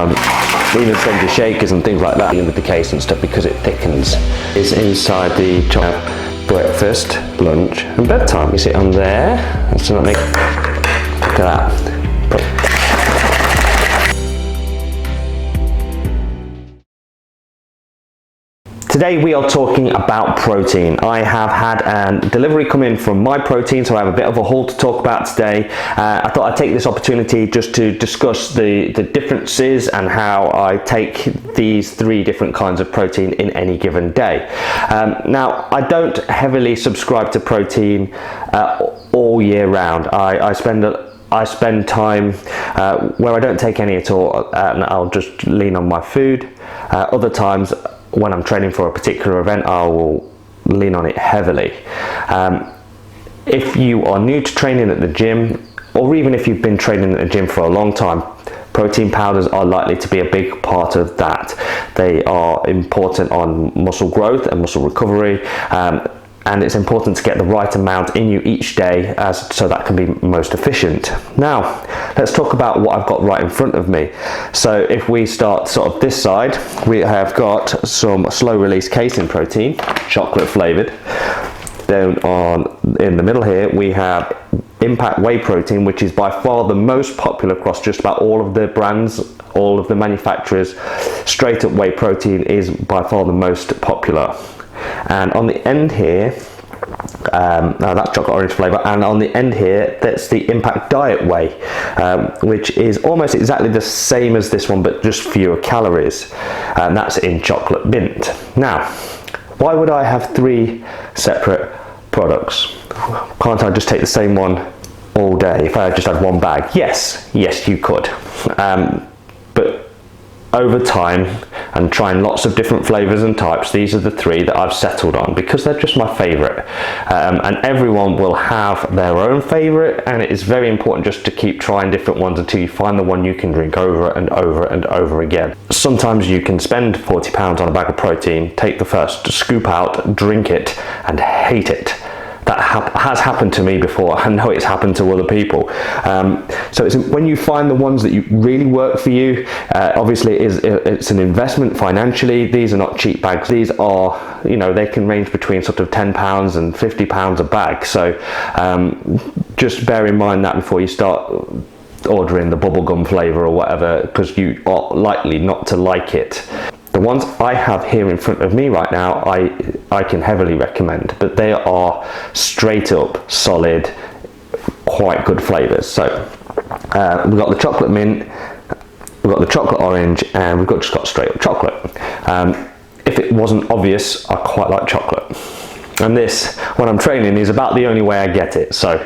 sometimes even send you shakers and things like that in with the Casein stuff because it thickens. It's inside the breakfast, lunch and bedtime. You see it on there. That's not me. Look at that. Today we are talking about protein. I have had a delivery come in from Myprotein, so I have a bit of a haul to talk about today. I thought I'd take this opportunity just to discuss the differences and how I take these 3 different kinds of protein in any given day. Now, I don't heavily subscribe to protein all year round. I spend time where I don't take any at all, and I'll just lean on my food. Other times, when I'm training for a particular event, I will lean on it heavily. If you are new to training at the gym, or even if you've been training at the gym for a long time, protein powders are likely to be a big part of that. They are important on muscle growth and muscle recovery, and it's important to get the right amount in you each day so that can be most efficient. Now, let's talk about what I've got right in front of me. So if we start sort of this side, we have got some slow release casein protein, chocolate flavored. Then in the middle here, we have Impact Whey protein, which is by far the most popular across just about all of the brands, all of the manufacturers. Straight up whey protein is by far the most popular. And on the end here, that's chocolate orange flavour, and on the end here, that's the Impact Diet Whey, which is almost exactly the same as this one, but just fewer calories, and that's in chocolate mint. Now, why would I have 3 separate products? Can't I just take the same one all day if I just had one bag? Yes, you could, but over time and trying lots of different flavors and types, these are the 3 that I've settled on because they're just my favorite, and everyone will have their own favorite, and it is very important just to keep trying different ones until you find the one you can drink over and over and over again. Sometimes you can spend £40 on a bag of protein, take the first scoop out, drink it and hate it. That has happened to me before. I know it's happened to other people. So it's when you find the ones that you really work for you, obviously it's an investment financially. These are not cheap bags. These are, they can range between sort of £10 and £50 a bag. So just bear in mind that before you start ordering the bubblegum flavour or whatever, because you are likely not to like it. The ones I have here in front of me right now, I can heavily recommend, but they are straight up solid, quite good flavours. So we've got the chocolate mint, we've got the chocolate orange, and we've just got straight up chocolate. If it wasn't obvious, I quite like chocolate. And this, when I'm training, is about the only way I get it. So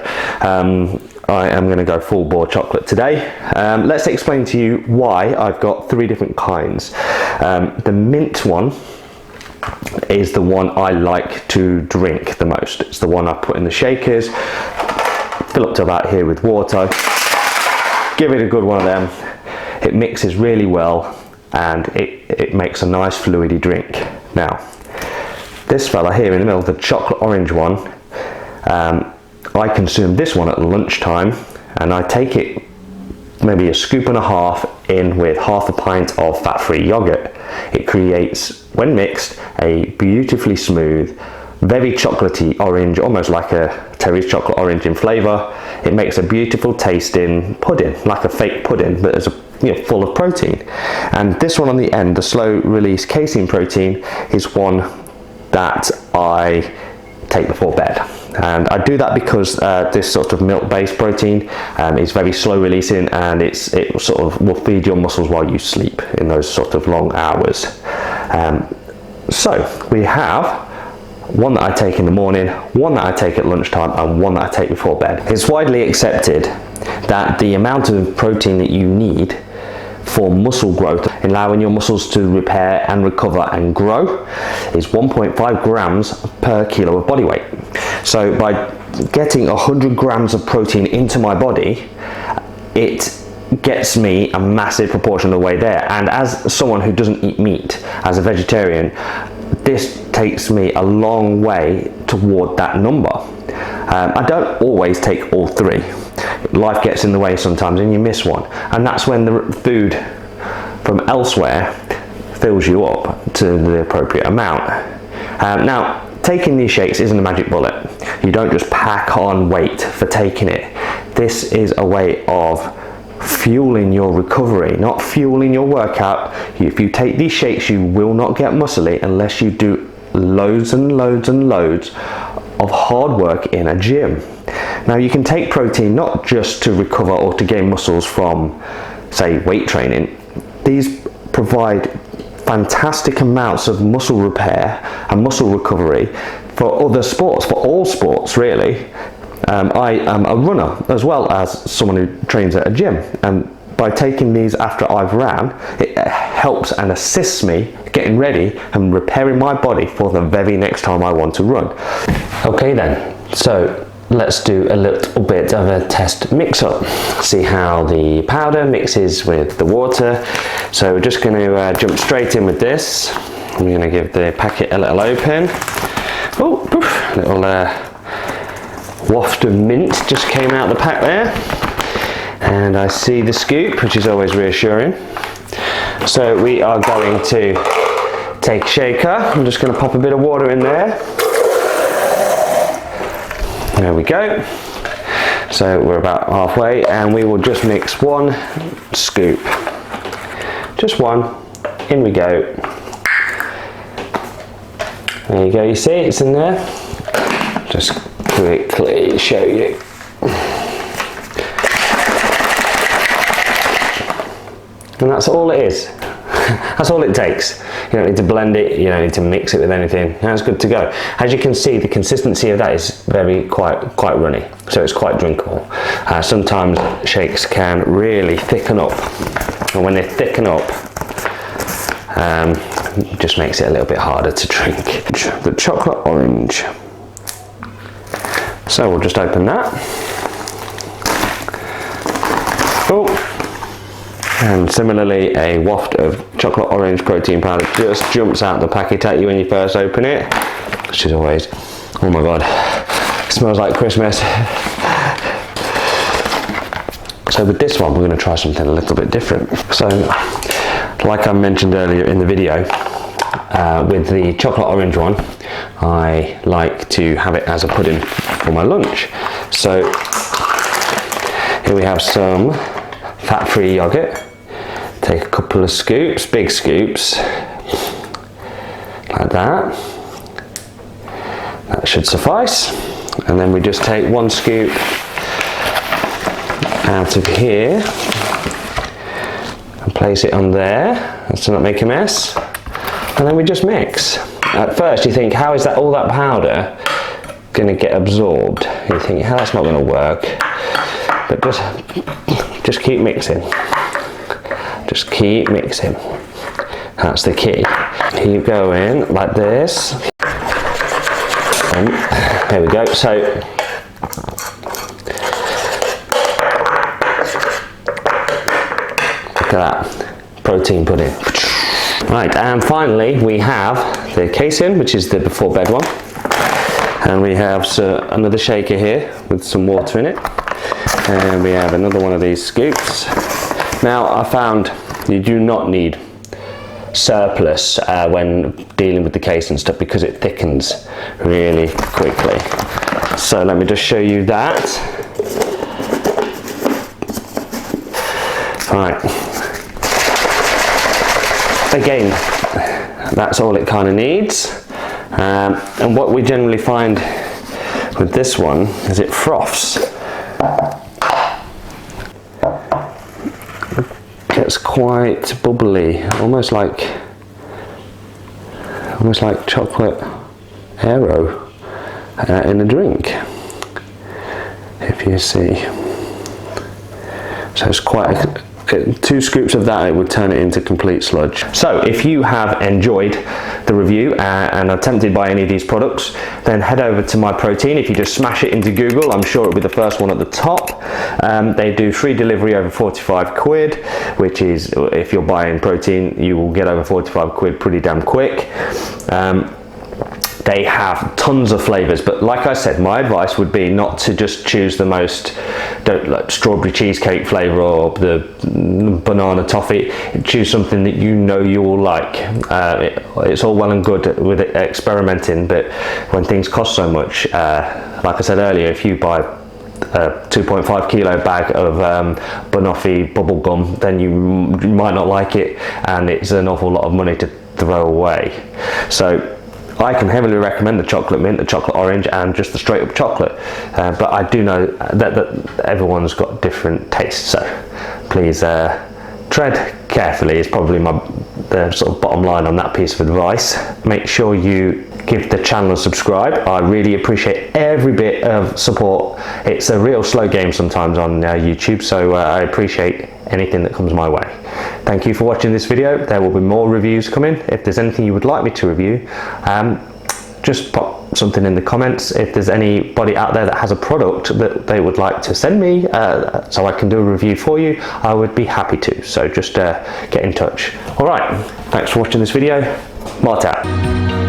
I am going to go full bore chocolate today. Let's explain to you why I've got 3 different kinds. The mint one is the one I like to drink the most. It's the one I put in the shakers, fill up to about here with water, give it a good one of them. It mixes really well and it makes a nice fluidy drink. Now, this fella here in the middle, the chocolate orange one, I consume this one at lunchtime, and I take it maybe a scoop and a half in with half a pint of fat-free yogurt. It creates, when mixed, a beautifully smooth, very chocolatey orange, almost like a Terry's chocolate orange in flavour. It makes a beautiful tasting pudding, like a fake pudding, but is full of protein. And this one on the end, the slow release casein protein, is one that I take before bed. And I do that because this sort of milk-based protein is very slow releasing, and it sort of will feed your muscles while you sleep in those sort of long hours. So we have one that I take in the morning, one that I take at lunchtime, and one that I take before bed. It's widely accepted that the amount of protein that you need for muscle growth, allowing your muscles to repair and recover and grow, is 1.5 grams per kilo of body weight. So by getting 100 grams of protein into my body, it gets me a massive proportion of the way there. And as someone who doesn't eat meat, as a vegetarian, this takes me a long way toward that number. I don't always take all 3. Life gets in the way sometimes and you miss one, and that's when the food from elsewhere fills you up to the appropriate amount. Now, taking these shakes isn't a magic bullet. You don't just pack on weight for taking it. This is a way of fueling your recovery, not fueling your workout. If you take these shakes, you will not get muscly unless you do loads and loads and loads of hard work in a gym. Now, you can take protein not just to recover or to gain muscles from, say, weight training. These provide fantastic amounts of muscle repair and muscle recovery for other sports, for all sports really. I am a runner as well as someone who trains at a gym, and by taking these after I've ran, it helps and assists me getting ready and repairing my body for the very next time I want to run. Okay then, so let's do a little bit of a test mix up, see how the powder mixes with the water. So we're just going to jump straight in with this. I'm going to give the packet a little open. Oh, poof, little waft of mint just came out the pack there, and I see the scoop, which is always reassuring. So we are going to take a shaker. I'm just going to pop a bit of water in there. There we go. So we're about halfway, and we will just mix one scoop. Just one. In we go. There you go, you see it's in there. Just quickly show you. And that's all it is. That's all it takes. You don't need to blend it, you don't need to mix it with anything. That's good to go. As you can see, the consistency of that is quite runny, so it's quite drinkable. Sometimes shakes can really thicken up, and when they thicken up, it just makes it a little bit harder to drink. The chocolate orange. So we'll just open that. Oh. And similarly, a waft of chocolate orange protein powder just jumps out the packet at you when you first open it, which is always, oh my god, it smells like Christmas. So with this one, we're going to try something a little bit different. So, like I mentioned earlier in the video, with the chocolate orange one, I like to have it as a pudding for my lunch. So here we have some fat-free yogurt. Take a couple of scoops, big scoops, like that. That should suffice. And then we just take one scoop out of here and place it on there, to not make a mess. And then we just mix. At first you think, how is that all that powder going to get absorbed? You think, oh, that's not going to work. But just keep mixing. Just keep mixing. That's the key. Keep going like this. And there we go. So look at that protein pudding. Right, and finally we have the Casein, which is the before bed one, and we have another shaker here with some water in it, and we have another one of these scoops. Now, I found you do not need surplus when dealing with the Casein stuff, because it thickens really quickly. So let me just show you that. Right. Again, that's all it kind of needs. And what we generally find with this one is it froths. It's quite bubbly, almost like chocolate aero in a drink, if you see. So it's quite 2 scoops of that, it would turn it into complete sludge. So if you have enjoyed the review and are tempted by any of these products, then head over to Myprotein. If you just smash it into Google, I'm sure it'll be the first one at the top. They do free delivery over 45 quid, which is, if you're buying protein, you will get over 45 quid pretty damn quick. They have tons of flavors, but like I said, my advice would be not to just choose the most like strawberry cheesecake flavor or the banana toffee. Choose something that you know you will like. It's all well and good with experimenting, but when things cost so much, like I said earlier, if you buy a 2.5 kilo bag of banoffee bubble gum, then you might not like it, and it's an awful lot of money to throw away. So I can heavily recommend the chocolate mint, the chocolate orange, and just the straight up chocolate, but I do know that everyone's got different tastes, so please tread carefully is probably the sort of bottom line on that piece of advice. Make sure you give the channel a subscribe. I really appreciate every bit of support. It's a real slow game sometimes on YouTube, so I appreciate anything that comes my way. Thank you for watching this video. There will be more reviews coming. If there's anything you would like me to review, just pop something in the comments. If there's anybody out there that has a product that they would like to send me so I can do a review for you, I would be happy to. So just get in touch. All right, thanks for watching this video. Mart out.